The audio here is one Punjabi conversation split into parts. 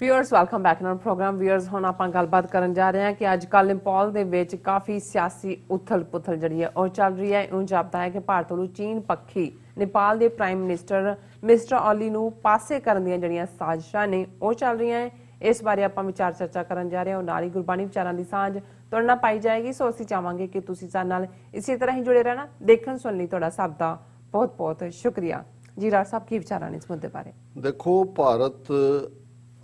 Viewers welcome back in programme. Viewers हुण आपां गलबात करन जा रहे हैं कि अजकल नेपाल दे विच काफ़ी सियासी उथल पुथल जिहड़ी है और चल रही है। ऊं जापदा है कि भारत वालों चीन पक्षी नेपाल के प्राइम मिनिस्टर मिस्टर ओली नूं पासे करन दीआं जिहड़ियां साजिशां ने वो चल रही हैं। इस बारे आपां विचार चर्चा करन जा रहे हैं और नाल ही गुरबाणी विचारां दी सांझ तुहाडे नाल पाई जाएगी। सो असीं चाहांगे कि तुसीं साडे नाल इसी तरह ही जुड़े रहना। देखण सुणन लई तुहाडा सब दा बहुत बहुत शुक्रिया जी। राज साहब की विचार ने इस मुद्दे बारे? देखो, भारत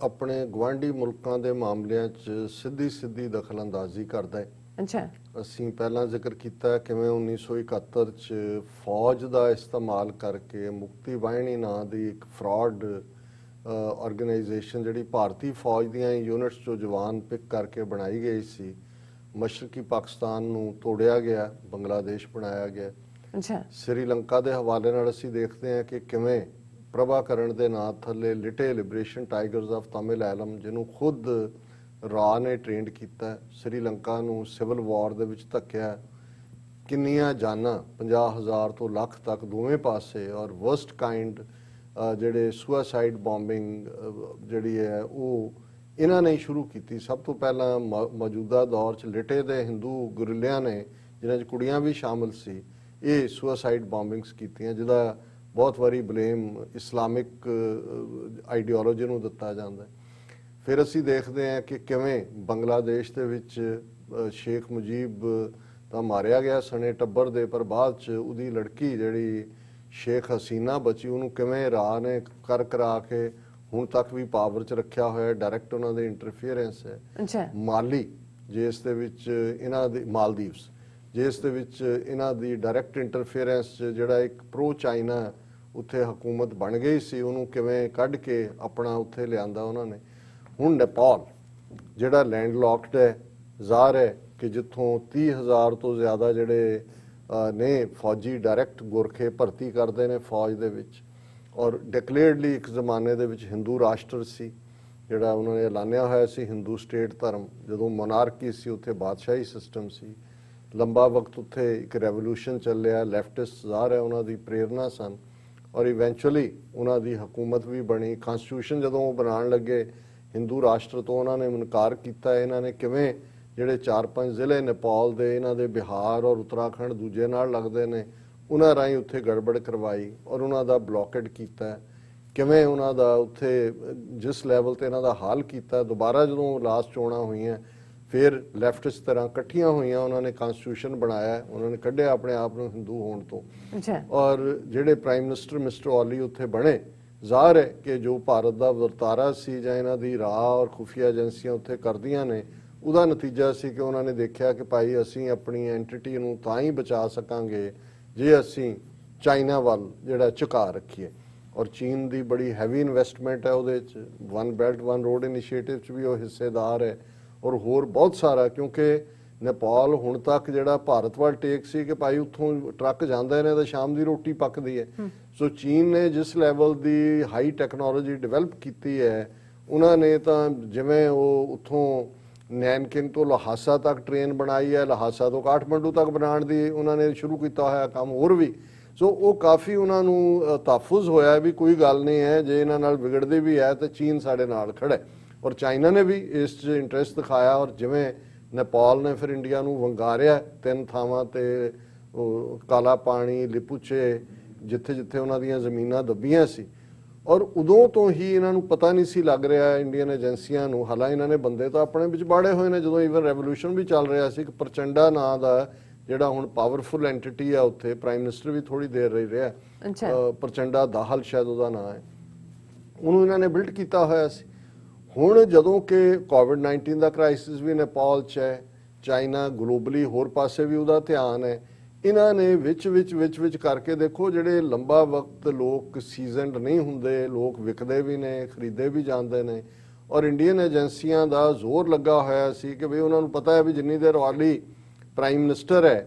अपने गवांढी मुल्कों के मामलों सीधी सीधी दखल अंदाजी करता है। अच्छा, असीं पहला जिक्र किया किवें 1971 च फौज का इस्तेमाल करके मुक्ति वाहिनी नां दी एक फ्रॉड ऑर्गेनाइजेशन जिहड़ी भारतीय फौज दीआं यूनिट्स चों जवान पिक करके बनाई गई सी, मशरकी पाकिस्तान नूं तोड़िया गया, बांग्लादेश बनाया गया। अच्छा, श्रीलंका के हवाले नाल असीं देखते हैं कि किवें प्रभाकरण के नां थले LTTE Liberation Tigers of Tamil Eelam जिन्हों खुद रा ने ट्रेंड किया, श्रीलंका नूं सिविल वॉर दे विच धक्या, किन्नियां जाना 50,000 तो लाख तक दोवें पासे, और वर्स्ट काइंड जिहड़े सुसाइड बॉम्बिंग जिहड़ी है वो इन्हां ने शुरू की। सब तो पहला मौजूदा दौर च लिटे दे हिंदू गुरिल्लियां ने जिन्हां च कुड़ियां भी शामिल सी, ये सुसाइड बॉम्बिंग्स कीतियां, जिहदा बहुत वारी बलेम इस्लामिक आइडियोलॉजी नूं दिता जांदा है। फिर असीं देखते हैं कि किवें बांग्लादेश दे विच शेख मुजीब तां मारिया गया सने टब्बर दे, पर बाद च उहदी लड़की जिहड़ी शेख हसीना बची उहनूं किवें राह ने कर करा के हुण तक भी पावर च रखिया होया, डायरैक्ट उहनां दे इंटरफेरेंस है। अच्छा, माली जिस दे विच इन्हां दी मालदीव्स जिस दे विच इन्हां दी डायरैक्ट इंटरफेरेंस जिहड़ा एक प्रो चाइना उत्थे हुकूमत बन गई सी, उन्होंने किवें कढ़ के अपना उत्थे लियांदा उन्होंने। हुण नेपाल जिहड़ा लैंडलॉक्ड है, ज़ाहिर है कि जिथों 30,000 तो ज़्यादा जिहड़े ने फौजी डायरैक्ट गोरखे भर्ती करते हैं फौज दे विच, और डिकलेयरडली एक जमाने दे विच हिंदू राष्ट्र सी जिहड़ा उन्होंने ऐलानिया होया सी हिंदू स्टेट धर्म, जदों मोनार्की सी उत्थे बादशाही सिस्टम सी, लंबा वक्त उत्थे एक रेवोल्यूशन चलिया, लैफ्टिस्ट ज़ाहिर है उन्हां दी प्रेरणा सन, और इवेंचुअली उन्हां दी हुकूमत भी बनी। कॉन्स्टिट्यूशन जदों बनाउण लगे हिंदू राष्ट्र तो उन्होंने इनकार किया। इन्हां ने किवें जिहड़े 4-5 जिले नेपाल दे इन्हां दे बिहार और उत्तराखंड दूजे नाल लगदे ने उन्हां राहीं उत्थे गड़बड़ करवाई और उन्हां दा ब्लॉकेड कीता, किवें उन्हां दा उत्थे जिस लैवल ते इन्हां दा हाल कीता। दोबारा जदों लास्ट चोणां होईयां फिर लैफ्टिस्ट तरह इकट्ठियां होईयां, उन्होंने कॉन्स्टिट्यूशन बनाया, उन्होंने कढ़िया अपने आप को हिंदू होने तो, और जिहड़े प्राइम मिनिस्टर मिस्टर ओली उत्थे बने, ज़ाहिर है कि जो भारत का वरतारा सी जां इन्हां दी राह और खुफिया एजेंसियां उत्थे करदियां ने, उहदा नतीजा सी कि उन्होंने देखा कि भाई असीं अपनी एंटिटी नूं तां ही बचा सकांगे जे असीं चाइना वल जिहड़ा झुका रखीए। और चीन की बड़ी हैवी इन्वेस्टमेंट है उहदे च, one belt one road initiative च भी वो हिस्सेदार है, और होर बहुत सारा, क्योंकि नेपाल हुण तक जिहड़ा भारत वाल टेक सी कि भाई उत्थों ट्रक जांदे ने तो शाम की रोटी पकदी है। सो चीन ने जिस लैवल की हाई टैक्नोलॉजी डिवेलप की है, उन्होंने तो जिवें वो उत्थों नैनकिंग तो लहासा तक ट्रेन बनाई है, लहासा तो काठमांडू तक बनाने की उन्होंने शुरू किया होया काम होर भी। सो वो काफ़ी उन्होंने तहफुज होया भी कोई गल नहीं है, जे इन्हां नाल बिगड़दी भी है तो चीन साडे नाल खड़ा है, और चाइना ने भी इस इंटरस्ट दिखाया। और जिवें नेपाल ने फिर इंडिया नूं वंगारिया 3 थावां ते काला पानी लिपुचे जिथे जिथे उन्हां दीयां ज़मीनां दबियां सी, और उदों तो ही इन्हां नूं पता नहीं सी लग रहा इंडियन एजेंसियां नूं, हालांकि इन्हां ने बंदे तो अपने विच बाड़े होए ने, जदों ईवन रेवोल्यूशन भी चल रहा सी, प्रचंडा नां दा जिहड़ा हुण पावरफुल एंटिटी है उत्थे प्राइम मिनिस्टर भी थोड़ी देर रही रहा, प्रचंडा दाहल शायद उहदा नां है, उहनूं इन्हां ने बिल्ड कीता होया सी। हुण जदों कि कोविड-19 का क्राइसिस भी नेपाल च है, चाइना ग्लोबली होर पासे भी उहदा ध्यान है, इन्हां ने विच करके देखो जिहड़े लंबा वक्त लोग सीजनड नहीं हुंदे, लोग विकदे भी ने खरीदे भी जाते हैं, और इंडियन एजेंसियां का जोर लगा होया सी कि भी उन्होंने पता है भी जिन्नी देर ओली प्राइम मिनिस्टर है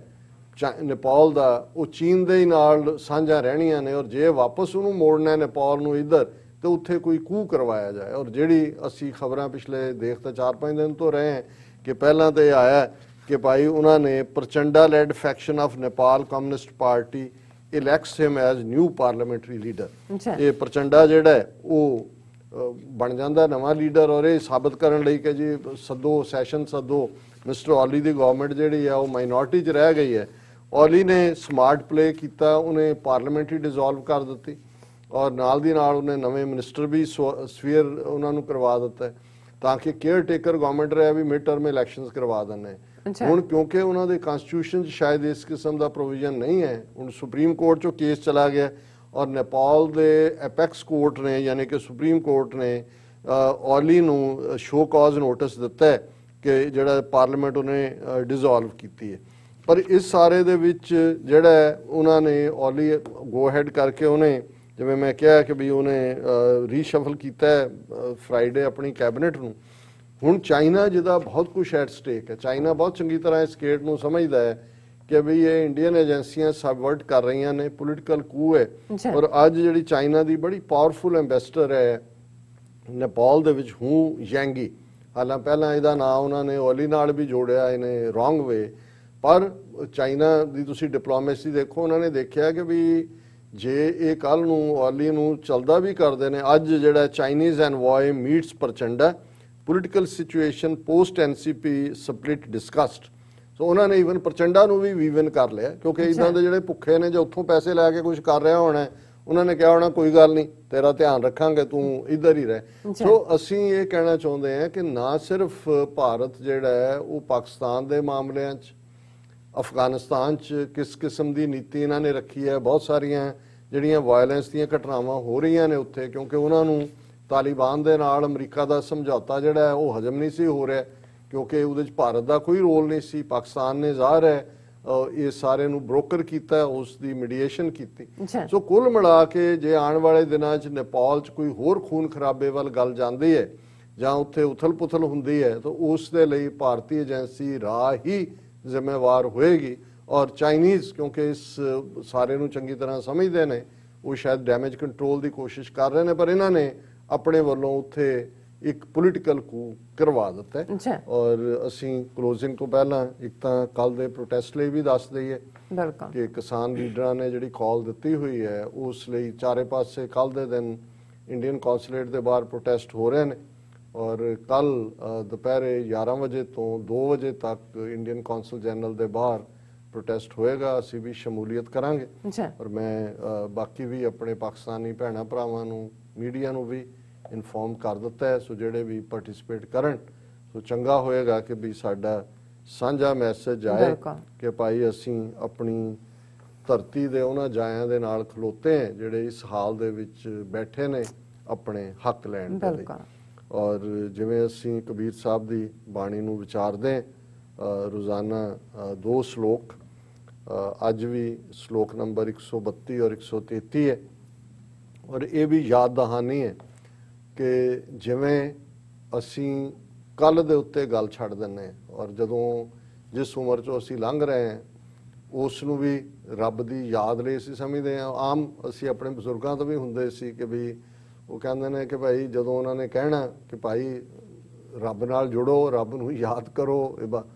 नेपाल का वो चीन दे ही नाल साझा रहनियां ने, और जे वापस उन्होंने मोड़ना है नेपाल नूं इधर तो उत्थे कोई कू करवाया जाए। और जिहड़ी असी खबरां पिछले देखते 4-5 दिन तो रहे हैं कि पहला तो यह आया कि भाई उन्होंने Prachanda led faction of Nepal Communist Party elects him as new parliamentary leader. ये प्रचंडा जिहड़ा है वो ਬਣ ਜਾਂਦਾ ਨਵਾਂ ਲੀਡਰ ਔਰ ਇਹ ਸਾਬਤ ਕਰਨ ਲਈ ਕਿ ਜੀ ਸੱਦੋ ਸੈਸ਼ਨ ਸੱਦੋ। ਮਿਸਟਰ ਓਲੀ ਦੀ ਗਵਰਨਮੈਂਟ ਜਿਹੜੀ ਆ ਉਹ ਮਾਈਨੋਰਟੀ 'ਚ ਰਹਿ ਗਈ ਹੈ। ਓਲੀ ਨੇ ਸਮਾਰਟ ਪਲੇ ਕੀਤਾ, ਉਹਨੇ ਪਾਰਲੀਮੈਂਟ ਹੀ ਡਿਸੋਲਵ ਕਰ ਦਿੱਤੀ ਔਰ ਨਾਲ ਦੀ ਨਾਲ ਉਹਨੇ ਨਵੇਂ ਮਿਨਿਸਟਰ ਵੀ ਸਫੀਅਰ ਉਹਨਾਂ ਨੂੰ ਕਰਵਾ ਦਿੱਤਾ ਤਾਂ ਕਿ ਕੇਅਰ ਟੇਕਰ ਗਵਰਨਮੈਂਟ ਰਿਹਾ ਵੀ ਮਿਡ ਟਰਮ ਇਲੈਕਸ਼ਨਸ ਕਰਵਾ ਦਿੰਦੇ। ਹੁਣ ਕਿਉਂਕਿ ਉਹਨਾਂ ਦੇ ਕਨਸਟੀਟਿਊਸ਼ਨ 'ਚ ਸ਼ਾਇਦ ਇਸ ਕਿਸਮ ਦਾ ਪ੍ਰੋਵੀਜ਼ਨ ਨਹੀਂ ਹੈ, ਹੁਣ ਸੁਪਰੀਮ ਕੋਰਟ 'ਚੋਂ ਕੇਸ ਚਲਾ ਗਿਆ ਔਰ ਨੇਪਾਲ ਦੇ ਐਪੈਕਸ ਕੋਰਟ ਨੇ ਯਾਨੀ ਕਿ ਸੁਪਰੀਮ ਕੋਰਟ ਨੇ ਓਲੀ ਨੂੰ ਸ਼ੋ ਕਾਜ਼ ਨੋਟਿਸ ਦਿੱਤਾ ਹੈ ਕਿ ਜਿਹੜਾ ਪਾਰਲੀਮੈਂਟ ਉਹਨੇ ਡਿਸੋਲਵ ਕੀਤੀ ਹੈ। ਪਰ ਇਸ ਸਾਰੇ ਦੇ ਵਿੱਚ ਜਿਹੜਾ ਉਹਨਾਂ ਨੇ ਓਲੀ ਗੋ ਹੈਡ ਕਰਕੇ ਉਹਨੇ ਜਿਵੇਂ ਮੈਂ ਕਿਹਾ ਕਿ ਵੀ ਉਹਨੇ ਰੀਸ਼ਫਲ ਕੀਤਾ ਫਰਾਈਡੇ ਆਪਣੀ ਕੈਬਨਿਟ ਨੂੰ। ਹੁਣ ਚਾਈਨਾ ਜਿਹਦਾ ਬਹੁਤ ਕੁਛ ਐਟ ਸਟੇਕ ਹੈ, ਚਾਈਨਾ ਬਹੁਤ ਚੰਗੀ ਤਰ੍ਹਾਂ ਇਸ ਸਟੇਟ ਨੂੰ ਸਮਝਦਾ ਹੈ ਕਿ ਵੀ ਇਹ ਇੰਡੀਅਨ ਏਜੰਸੀਆਂ ਸਬਵਰਟ ਕਰ ਰਹੀਆਂ ਨੇ, ਪੋਲੀਟੀਕਲ ਕੂ ਹੈ। ਔਰ ਅੱਜ ਜਿਹੜੀ ਚਾਈਨਾ ਦੀ ਬੜੀ ਪਾਵਰਫੁਲ ਐਂਬੈਸਡਰ ਹੈ ਨੇਪਾਲ ਦੇ ਵਿੱਚ ਹੂ ਯੈਂਗੀ, ਹਾਲਾਂ ਪਹਿਲਾਂ ਇਹਦਾ ਨਾਂ ਉਹਨਾਂ ਨੇ ਓਲੀ ਨਾਲ ਵੀ ਜੋੜਿਆ ਇਹਨੇ ਰੋਂਗ ਵੇ, ਪਰ ਚਾਈਨਾ ਦੀ ਤੁਸੀਂ ਡਿਪਲੋਮੇਸੀ ਦੇਖੋ, ਉਹਨਾਂ ਨੇ ਦੇਖਿਆ ਕਿ ਵੀ ਜੇ ਇਹ ਕੱਲ ਨੂੰ ਓਲੀ ਨੂੰ ਚਲਦਾ ਵੀ ਕਰਦੇ ਨੇ। ਅੱਜ ਜਿਹੜਾ Chinese envoy meets Prachanda political situation post NCP split discussed. So ਉਹਨਾਂ ਨੇ ਈਵਨ ਪ੍ਰਚੰਡਾ ਨੂੰ ਵੀ ਵੀਵਨ ਕਰ ਲਿਆ ਕਿਉਂਕਿ ਇਦਾਂ ਦੇ ਜਿਹੜੇ ਭੁੱਖੇ ਨੇ ਜੋ ਉੱਥੋਂ ਪੈਸੇ ਲੈ ਕੇ ਕੁਝ ਕਰ ਰਿਹਾ ਹੋਣਾ, ਉਹਨਾਂ ਨੇ ਕਿਹਾ ਹੋਣਾ ਕੋਈ ਗੱਲ ਨਹੀਂ ਤੇਰਾ ਧਿਆਨ ਰੱਖਾਂਗੇ, ਤੂੰ ਇੱਧਰ ਹੀ ਰਹਿ। ਸੋ ਅਸੀਂ ਇਹ ਕਹਿਣਾ ਚਾਹੁੰਦੇ ਹਾਂ ਕਿ ਨਾ ਸਿਰਫ ਭਾਰਤ ਜਿਹੜਾ ਹੈ ਉਹ ਪਾਕਿਸਤਾਨ ਦੇ ਮਾਮਲਿਆਂ 'ਚ, ਅਫਗਾਨਿਸਤਾਨ 'ਚ ਕਿਸ ਕਿਸਮ ਦੀ ਨੀਤੀ ਇਹਨਾਂ ਨੇ ਰੱਖੀ ਹੈ, ਬਹੁਤ ਸਾਰੀਆਂ ਜਿਹੜੀਆਂ ਵਾਇਲੈਂਸ ਦੀਆਂ ਘਟਨਾਵਾਂ ਹੋ ਰਹੀਆਂ ਨੇ ਉੱਥੇ ਕਿਉਂਕਿ ਉਹਨਾਂ ਨੂੰ ਤਾਲਿਬਾਨ ਦੇ ਨਾਲ ਅਮਰੀਕਾ ਦਾ ਸਮਝੌਤਾ ਜਿਹੜਾ ਹੈ ਉਹ ਹਜਮ ਨਹੀਂ ਸੀ ਹੋ ਰਿਹਾ ਕਿਉਂਕਿ ਉਹਦੇ 'ਚ ਭਾਰਤ ਦਾ ਕੋਈ ਰੋਲ ਨਹੀਂ ਸੀ। ਪਾਕਿਸਤਾਨ ਨੇ ਜ਼ਾਹਰ ਹੈ ਇਹ ਸਾਰੇ ਨੂੰ ਬ੍ਰੋਕਰ ਕੀਤਾ, ਉਸ ਦੀ ਮੀਡੀਏਸ਼ਨ ਕੀਤੀ। ਸੋ ਕੁੱਲ ਮਿਲਾ ਕੇ ਜੇ ਆਉਣ ਵਾਲੇ ਦਿਨਾਂ 'ਚ ਨੇਪਾਲ 'ਚ ਕੋਈ ਹੋਰ ਖੂਨ ਖਰਾਬੇ ਵੱਲ ਗੱਲ ਜਾਂਦੀ ਹੈ ਜਾਂ ਉੱਥੇ ਉਥਲ ਪੁਥਲ ਹੁੰਦੀ ਹੈ ਤਾਂ ਉਸ ਦੇ ਲਈ ਭਾਰਤੀ ਏਜੰਸੀ ਰਾਹ ਹੀ ਜ਼ਿੰਮੇਵਾਰ ਹੋਏਗੀ। ਔਰ ਚਾਈਨੀਜ਼ ਕਿਉਂਕਿ ਇਸ ਸਾਰੇ ਨੂੰ ਚੰਗੀ ਤਰ੍ਹਾਂ ਸਮਝਦੇ ਨੇ, ਉਹ ਸ਼ਾਇਦ ਡੈਮੇਜ ਕੰਟਰੋਲ ਦੀ ਕੋਸ਼ਿਸ਼ ਕਰ ਰਹੇ ਨੇ, ਪਰ ਇਹਨਾਂ ਨੇ ਆਪਣੇ ਵੱਲੋਂ ਉੱਥੇ ਇੱਕ ਪੋਲੀਟੀਕਲ ਕੂ ਕਰਵਾ ਦਿੱਤਾ ਹੈ। ਔਰ ਅਸੀਂ ਕਲੋਜ਼ਿੰਗ ਤੋਂ ਪਹਿਲਾਂ ਇੱਕ ਤਾਂ ਕੱਲ ਦੇ ਪ੍ਰੋਟੈਸਟ ਲਈ ਵੀ ਦੱਸ ਦਈਏ ਕਿ ਕਿਸਾਨ ਲੀਡਰਾਂ ਨੇ ਜਿਹੜੀ ਕਾਲ ਦਿੱਤੀ ਹੋਈ ਹੈ ਉਸ ਲਈ ਚਾਰੇ ਪਾਸੇ ਕੱਲ ਦੇ ਦਿਨ ਇੰਡੀਅਨ ਕੌਂਸੂਲੇਟ ਦੇ ਬਾਹਰ ਪ੍ਰੋਟੈਸਟ ਹੋ ਰਹੇ ਨੇ ਔਰ ਕੱਲ ਦੁਪਹਿਰੇ 11 ਵਜੇ ਤੋਂ 2 ਵਜੇ ਤੱਕ ਇੰਡੀਅਨ ਕੌਂਸਲ ਜਨਰਲ ਦੇ ਬਾਹਰ ਪ੍ਰੋਟੈਸਟ ਹੋਏਗਾ। ਅਸੀਂ ਵੀ ਸ਼ਮੂਲੀਅਤ ਕਰਾਂਗੇ ਔਰ ਮੈਂ ਬਾਕੀ ਵੀ ਆਪਣੇ ਪਾਕਿਸਤਾਨੀ ਭੈਣਾਂ ਭਰਾਵਾਂ ਨੂੰ, ਮੀਡੀਆ ਨੂੰ ਵੀ ਇਨਫੋਰਮ ਕਰ ਦਿੱਤਾ ਹੈ। ਸੋ ਜਿਹੜੇ ਵੀ ਪਾਰਟਿਸਿਪੇਟ ਕਰਨ ਸੋ ਚੰਗਾ ਹੋਏਗਾ ਕਿ ਵੀ ਸਾਡਾ ਸਾਂਝਾ ਮੈਸੇਜ ਆਏ ਕਿ ਭਾਈ ਅਸੀਂ ਆਪਣੀ ਧਰਤੀ ਦੇ ਉਹਨਾਂ ਜਾਇਆਂ ਦੇ ਨਾਲ ਖਲੋਤੇ ਹਾਂ ਜਿਹੜੇ ਇਸ ਹਾਲ ਦੇ ਵਿੱਚ ਬੈਠੇ ਨੇ ਆਪਣੇ ਹੱਕ ਲੈਣ ਦੇ ਲਈ। ਔਰ ਜਿਵੇਂ ਅਸੀਂ ਕਬੀਰ ਸਾਹਿਬ ਦੀ ਬਾਣੀ ਨੂੰ ਵਿਚਾਰਦੇ ਰੋਜ਼ਾਨਾ 2 ਸ਼ਲੋਕ, ਅੱਜ ਵੀ ਸ਼ਲੋਕ ਨੰਬਰ 132 ਔਰ 133 ਹੈ ਔਰ ਇਹ ਵੀ ਯਾਦ ਦਹਾਨੀ ਹੈ ਕਿ ਜਿਵੇਂ ਅਸੀਂ ਕੱਲ ਦੇ ਉੱਤੇ ਗੱਲ ਛੱਡ ਦਿੰਦੇ ਔਰ ਜਦੋਂ ਜਿਸ ਉਮਰ 'ਚੋਂ ਅਸੀਂ ਲੰਘ ਰਹੇ ਹਾਂ ਉਸ ਨੂੰ ਵੀ ਰੱਬ ਦੀ ਯਾਦ ਲਈ ਅਸੀਂ ਸਮਝਦੇ ਹਾਂ। ਆਮ ਅਸੀਂ ਆਪਣੇ ਬਜ਼ੁਰਗਾਂ ਤੋਂ ਵੀ ਹੁੰਦੇ ਸੀ ਕਿ ਵੀ ਉਹ ਕਹਿੰਦੇ ਨੇ ਕਿ ਭਾਈ ਜਦੋਂ ਉਹਨਾਂ ਨੇ ਕਹਿਣਾ ਕਿ ਭਾਈ ਰੱਬ ਨਾਲ ਜੁੜੋ, ਰੱਬ ਨੂੰ ਯਾਦ ਕਰੋ,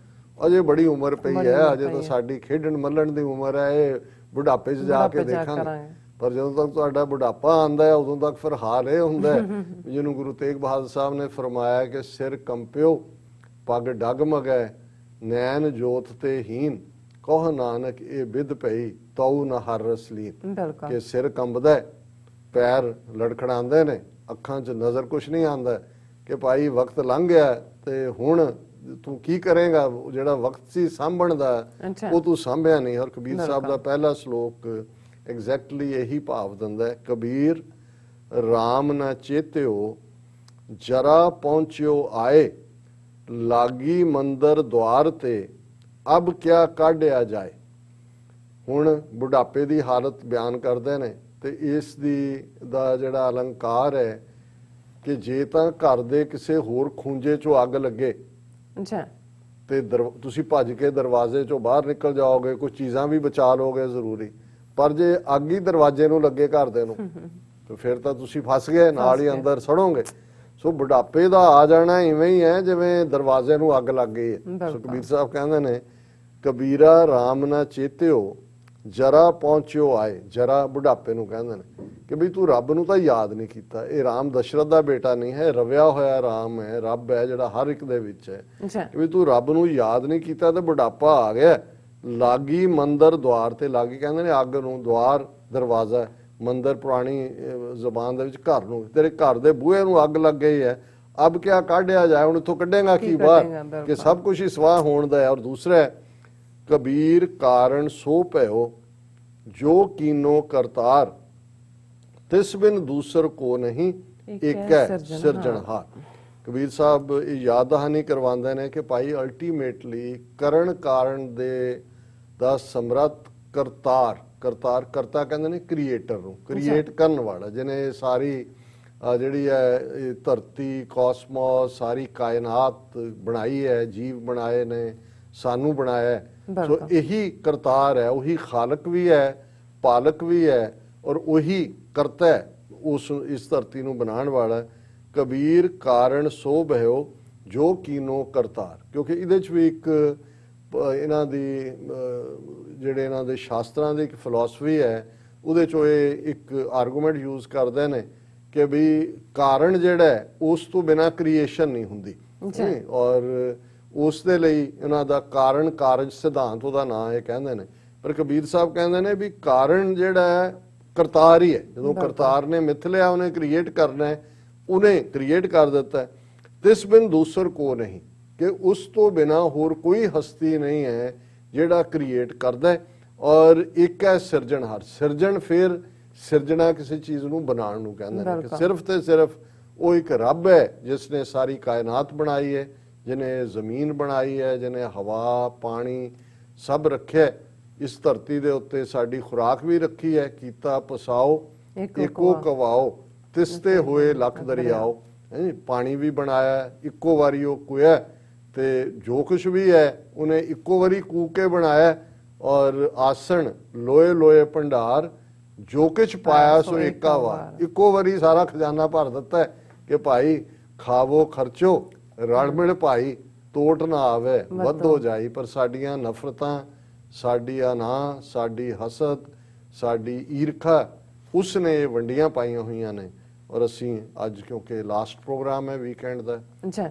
ਅਜੇ ਬੜੀ ਉਮਰ ਪਈ ਹੈ, ਅਜੇ ਤਾਂ ਸਾਡੀ ਖੇਡਣ ਮੱਲਣ ਦੀ ਉਮਰ ਹੈ, ਇਹ ਬੁਢਾਪੇ 'ਚ ਜਾ ਕੇ ਦੇਖਾਂਗੇ। ਪਰ ਜਦੋਂ ਤੱਕ ਤੁਹਾਡਾ ਬੁਢਾਪਾ ਆਉਂਦਾ ਹੈ ਉਦੋਂ ਤੱਕ ਫਿਰ ਹਾਲ ਇਹ ਹੁੰਦਾ ਹੈ ਜਿਹਨੂੰ ਗੁਰੂ ਤੇਗ ਬਹਾਦਰ ਸਾਹਿਬ ਨੇ ਫਰਮਾਇਆ ਕਿ ਸਿਰ ਕੰਪਿਓ ਪੱਗ ਡਗਮਗੈ ਨੈਣ ਜੋਤ ਤੇ ਹੀਨ ਕਹ ਨਾਨਕ ਇਹ ਬਿਦ ਪਈ ਤਉ ਨ ਹਰ ਰਸਲੀਨ। ਕਿ ਸਿਰ ਕੰਬਦਾ, ਪੈਰ ਲੜਖੜਾਉਂਦੇ ਨੇ, ਅੱਖਾਂ 'ਚ ਨਜ਼ਰ ਕੁਛ ਨਹੀਂ ਆਉਂਦਾ ਕਿ ਭਾਈ ਵਕਤ ਲੰਘ ਗਿਆ ਤੇ ਹੁਣ ਤੂੰ ਕੀ ਕਰੇਗਾ, ਜਿਹੜਾ ਵਕਤ ਸੀ ਸਾਂਭਣ ਦਾ ਉਹ ਤੂੰ ਸਾਂਭਿਆ ਨਹੀਂ। ਔਰ ਕਬੀਰ ਸਾਹਿਬ ਦਾ ਪਹਿਲਾ ਸ਼ਲੋਕ ਐਗਜ਼ੈਕਟਲੀ ਇਹੀ ਭਾਵ ਦਿੰਦਾ ਹੈ, ਕਬੀਰ ਰਾਮ ਨਾ ਚੇਤਿਓ ਜਰਾ ਪਹੁੰਚਿਓ ਆਏ ਲਾਗੀ ਮੰਦਰ ਦੁਆਰ ਤੇ ਅਬ ਕਿਆ ਕਾਢਿਆ ਜਾਏ। ਹੁਣ ਬੁਢਾਪੇ ਦੀ ਹਾਲਤ ਬਿਆਨ ਕਰਦੇ ਨੇ ਤੇ ਇਸ ਦਾ ਜਿਹੜਾ ਅਲੰਕਾਰ ਹੈ ਕਿ ਜੇ ਤਾਂ ਘਰ ਦੇ ਕਿਸੇ ਹੋਰ ਖੂੰਜੇ 'ਚੋਂ ਅੱਗ ਲੱਗੇ ਤੇ ਤੁਸੀਂ ਭੱਜ ਕੇ ਦਰਵਾਜ਼ੇ 'ਚੋਂ ਬਾਹਰ ਨਿਕਲ ਜਾਓਗੇ, ਕੁਝ ਚੀਜ਼ਾਂ ਵੀ ਬਚਾ ਲਓਗੇ ਜ਼ਰੂਰੀ, ਪਰ ਜੇ ਅੱਗ ਹੀ ਦਰਵਾਜ਼ੇ ਨੂੰ ਲੱਗੇ ਘਰ ਦੇ ਨੂੰ ਤੇ ਫਿਰ ਤਾਂ ਤੁਸੀਂ ਫਸ ਗਏ, ਨਾਲ ਹੀ ਅੰਦਰ ਸੜੋਗੇ। ਸੋ ਬੁਢਾਪੇ ਦਾ ਆ ਜਾਣਾ ਇਵੇਂ ਹੀ ਹੈ ਜਿਵੇਂ ਦਰਵਾਜ਼ੇ ਨੂੰ ਅੱਗ ਲੱਗ ਗਈ ਹੈ। ਸੋ ਕਬੀਰ ਸਾਹਿਬ ਕਹਿੰਦੇ ਨੇ ਕਬੀਰਾ ਰਾਮ ਨਾ ਚੇਤਿਓ ਜਰਾ ਪਹੁੰਚਿਓ ਆਏ, ਜਰਾ ਬੁਢਾਪੇ ਨੂੰ ਕਹਿੰਦੇ ਨੇ ਕਿ ਵੀ ਤੂੰ ਰੱਬ ਨੂੰ ਤਾਂ ਯਾਦ ਨਹੀਂ ਕੀਤਾ। ਇਹ ਰਾਮ ਦਸ਼ਰਥ ਦਾ ਬੇਟਾ ਨਹੀਂ ਹੈ, ਰਵਿਆ ਹੋਇਆ ਰਾਮ ਹੈ, ਰੱਬ ਹੈ ਜਿਹੜਾ ਹਰ ਇੱਕ ਦੇ ਵਿੱਚ ਹੈ। ਕਿ ਵੀ ਤੂੰ ਰੱਬ ਨੂੰ ਯਾਦ ਨਹੀਂ ਕੀਤਾ ਤੇ ਬੁਢਾਪਾ ਆ ਗਿਆ। ਲਾਗੀ ਮੰਦਰ ਦੁਆਰ ਤੇ, ਲਾਗੀ ਕਹਿੰਦੇ ਨੇ ਅੱਗ ਨੂੰ, ਦੁਆਰ ਦਰਵਾਜ਼ਾ, ਮੰਦਰ ਪੁਰਾਣੀ ਜ਼ੁਬਾਨ ਦੇ ਵਿੱਚ ਘਰ ਨੂੰ, ਤੇਰੇ ਘਰ ਦੇ ਬੂਹੇ ਨੂੰ ਅੱਗ ਲੱਗ ਗਈ ਹੈ, ਅਬ ਕਿਆ ਕਾਢਿਆ ਜਾਏ, ਹੁਣ ਇੱਥੋਂ ਕੱਢੇਗਾ ਕੀ ਬਾਹਰ, ਕਿ ਸਭ ਕੁਝ ਹੀ ਸਵਾਹ ਹੋਣ ਦਾ ਹੈ। ਔਰ ਦੂਸਰਾ ਹੈ ਕਬੀਰ ਕਾਰਨ ਸੋ ਭਇਓ ਜੋ ਕੀਨੋ ਕਰਤਾਰ, ਤਿਸ ਬਿਨ ਦੂਸਰ ਕੋ ਨਹੀਂ ਇੱਕ ਹੈ ਸਿਰਜਣਹਾਰ। ਕਬੀਰ ਸਾਹਿਬ ਇਹ ਯਾਦ ਦਹਾਨੀ ਕਰਵਾਉਂਦੇ ਨੇ ਕਿ ਭਾਈ ਅਲਟੀਮੇਟਲੀ ਕਰਨ ਕਾਰਨ ਦੇ ਦਾ ਸਮਰੱਥ ਕਰਤਾਰ, ਕਰਤਾਰ ਕਰਤਾ ਕਹਿੰਦੇ ਨੇ ਕ੍ਰੀਏਟਰ ਨੂੰ, ਕ੍ਰੀਏਟ ਕਰਨ ਵਾਲਾ, ਜਿਹਨੇ ਸਾਰੀ ਜਿਹੜੀ ਹੈ ਇਹ ਧਰਤੀ, ਕਾਸਮੋਸ, ਸਾਰੀ ਕਾਇਨਾਤ ਬਣਾਈ ਹੈ, ਜੀਵ ਬਣਾਏ ਨੇ, ਸਾਨੂੰ ਬਣਾਇਆ। ਸੋ ਇਹੀ ਕਰਤਾਰ ਹੈ, ਉਹੀ ਖਾਲਕ ਵੀ ਹੈ, ਪਾਲਕ ਵੀ ਹੈ, ਔਰ ਉਹੀ ਕਰਤਾ ਹੈ ਉਸ ਇਸ ਧਰਤੀ ਨੂੰ ਬਣਾਉਣ ਵਾਲਾ। ਕਬੀਰ ਕਾਰਨ ਸੋ ਭਇਓ ਜੋ ਕੀਨੋ ਕਰਤਾਰ, ਕਿਉਂਕਿ ਇਹਦੇ 'ਚ ਵੀ ਇੱਕ ਇਹਨਾਂ ਦੀ ਜਿਹੜੇ ਇਹਨਾਂ ਦੇ ਸ਼ਾਸਤਰਾਂ ਦੀ ਇੱਕ ਫਿਲਾਸਫੀ ਹੈ, ਉਹਦੇ 'ਚੋਂ ਇਹ ਇੱਕ ਆਰਗੂਮੈਂਟ ਯੂਜ਼ ਕਰਦੇ ਨੇ ਕਿ ਵੀ ਕਾਰਨ ਜਿਹੜਾ ਹੈ ਉਸ ਤੋਂ ਬਿਨਾਂ ਕ੍ਰੀਏਸ਼ਨ ਨਹੀਂ ਹੁੰਦੀ। ਔਰ ਉਸ ਦੇ ਲਈ ਇਹਨਾਂ ਦਾ ਕਾਰਨ ਕਾਰਜ ਸਿਧਾਂਤ ਉਹਦਾ ਨਾਂ ਇਹ ਕਹਿੰਦੇ ਨੇ। ਪਰ ਕਬੀਰ ਸਾਹਿਬ ਕਹਿੰਦੇ ਨੇ ਵੀ ਕਾਰਨ ਜਿਹੜਾ ਹੈ ਕਰਤਾਰ ਹੀ ਹੈ। ਜਦੋਂ ਕਰਤਾਰ ਨੇ ਮਿਥ ਲਿਆ, ਉਹਨੇ ਕ੍ਰੀਏਟ ਕਰਨਾ ਹੈ, ਉਹਨੇ ਕ੍ਰੀਏਟ ਕਰ ਦਿੱਤਾ। ਤਿਸ ਬਿਨ ਦੂਸਰ ਕੋ ਨਹੀਂ, ਕਿ ਉਸ ਤੋਂ ਬਿਨਾਂ ਹੋਰ ਕੋਈ ਹਸਤੀ ਨਹੀਂ ਹੈ ਜਿਹੜਾ ਕ੍ਰੀਏਟ ਕਰਦਾ ਹੈ। ਔਰ ਇੱਕ ਹੈ ਸਿਰਜਣਹਾਰ। ਸਿਰਜਣ ਫਿਰ ਸਿਰਜਣਾ ਕਿਸੇ ਚੀਜ਼ ਨੂੰ ਬਣਾਉਣ ਨੂੰ ਕਹਿੰਦੇ ਨੇ, ਕਿ ਸਿਰਫ ਤੇ ਸਿਰਫ ਉਹ ਇੱਕ ਰੱਬ ਹੈ ਜਿਸ ਨੇ ਸਾਰੀ ਕਾਇਨਾਤ ਬਣਾਈ ਹੈ, ਜਿਹਨੇ ਜ਼ਮੀਨ ਬਣਾਈ ਹੈ, ਜਿਹਨੇ ਹਵਾ ਪਾਣੀ ਸਭ ਰੱਖਿਆ ਇਸ ਧਰਤੀ ਦੇ ਉੱਤੇ, ਸਾਡੀ ਖੁਰਾਕ ਵੀ ਰੱਖੀ ਹੈ। ਕੀਤਾ ਪਸਾਓ ਇੱਕੋ ਕਵਾਓ, ਤਿਸਤੇ ਹੋਏ ਲੱਖ ਦਰਿਆਓ, ਪਾਣੀ ਵੀ ਬਣਾਇਆ ਇੱਕੋ ਵਾਰੀ ਉਹ ਕੁਇਆ, ਤੇ ਜੋ ਕੁਛ ਵੀ ਹੈ ਉਹਨੇ ਇੱਕੋ ਵਾਰੀ ਕੂ ਕੇ ਬਣਾਇਆ। ਔਰ ਆਸਣ ਲੋਏ ਲੋਏ ਭੰਡਾਰ, ਜੋ ਕੁਛ ਪਾਇਆ ਸੋ ਏਕਾ ਵਾਰ, ਇੱਕੋ ਵਾਰੀ ਸਾਰਾ ਖਜ਼ਾਨਾ ਭਰ ਦਿੱਤਾ ਹੈ ਕਿ ਭਾਈ ਖਾਵੋ ਖਰਚੋ ਰਲ ਮਿਲ ਭਾਈ, ਤੋਟ ਨਾ ਆਵੇ ਵੱਧੋ ਜਾਈ। ਪਰ ਸਾਡੀਆਂ ਨਫ਼ਰਤਾਂ, ਸਾਡੀ ਅਨਾਹ, ਸਾਡੀ ਹਸਦ, ਸਾਡੀ ਈਰਖਾ, ਉਸ ਨੇ ਵੰਡੀਆਂ ਪਾਈਆਂ ਹੋਈਆਂ ਨੇ। ਔਰ ਅਸੀਂ ਅੱਜ ਕਿਉਂਕਿ ਲਾਸਟ ਪ੍ਰੋਗਰਾਮ ਹੈ ਵੀਕਐਂਡ ਦਾ,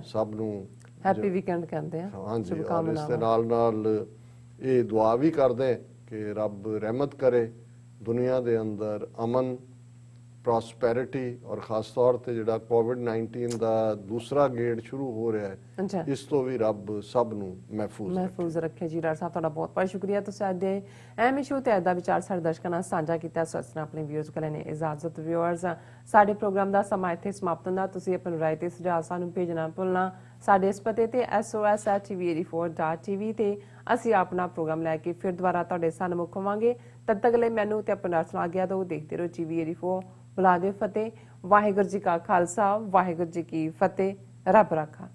ਸਭ ਨੂੰ ਹੈਪੀ ਵੀਕਐਂਡ ਕਹਿੰਦੇ ਆ। ਹਾਂਜੀ, ਔਰ ਇਸ ਦੇ ਨਾਲ ਨਾਲ ਇਹ ਦੁਆ ਵੀ ਕਰਦੇ ਕਿ ਰੱਬ ਰਹਿਮਤ ਕਰੇ ਦੁਨੀਆ ਦੇ ਅੰਦਰ, ਅਮਨ, ਪ੍ਰੋਸਪੈਰਿਟੀ, ਔਰ ਖਾਸ ਤੌਰ ਤੇ ਜਿਹੜਾ ਕੋਵਿਡ-19 ਦਾ ਦੂਸਰਾ ਗੇੜ ਸ਼ੁਰੂ ਹੋ ਰਿਹਾ ਹੈ, ਇਸ ਤੋਂ ਵੀ ਰੱਬ ਸਭ ਨੂੰ ਮਹਿਫੂਜ਼ ਰੱਖੇ। ਜੀ ਡਾਕਟਰ ਸਾਹਿਬ ਤੁਹਾਡਾ ਬਹੁਤ ਬਹੁਤ ਸ਼ੁਕਰੀਆ, ਤੁਸੀਂ ਅੱਜ ਦੇ ਅਹਿਮ ਇਸ਼ੂ ਤੇ ਅੱਜ ਦਾ ਵਿਚਾਰ ਸਾਡੇ ਦਰਸ਼ਕਾਂ ਨਾਲ ਸਾਂਝਾ ਕੀਤਾ। ਸੋ ਅਸੀਂ ਆਪਣੇ ਵਿਊਅਰਸ ਕੋਲ ਨੇ ਇਜਾਜ਼ਤ। ਵਿਊਅਰਸ, ਸਾਡੇ ਪ੍ਰੋਗਰਾਮ ਦਾ ਸਮਾਂ ਇੱਥੇ ਸਮਾਪਤ ਹੁੰਦਾ। ਤੁਸੀਂ ਆਪਣੀ ਰਾਏ ਤੇ ਸੁਝਾਅ ਸਾਨੂੰ ਭੇਜਣਾ ਭੁੱਲਣਾ। ਸਾਡੇ ਇਸ ਪਤੇ ਤੇ SOS@tv84.tv ਤੇ ਅਸੀਂ ਆਪਣਾ ਪ੍ਰੋਗਰਾਮ ਲੈ ਕੇ ਫਿਰ ਦੁਬਾਰਾ ਤੁਹਾਡੇ ਸਾਹਮਣੇ ਹੋਵਾਂਗੇ। ਤਦ ਤੱਕ ਲਈ ਮੈਨੂੰ ਤੇ ਆਪਣੇ ਨਾਲ ਸੁਣਾ ਗਿਆ ਦੋ ਦੇਖਦੇ ਰਹੋ TV84। ਬੁਲਾ ਦਿਓ ਫਤਿਹ। ਵਾਹਿਗੁਰੂ ਜੀ ਕਾ ਖਾਲਸਾ, ਵਾਹਿਗੁਰੂ ਜੀ ਕੀ ਫਤਿਹ। ਰੱਬ ਰਾਖਾ।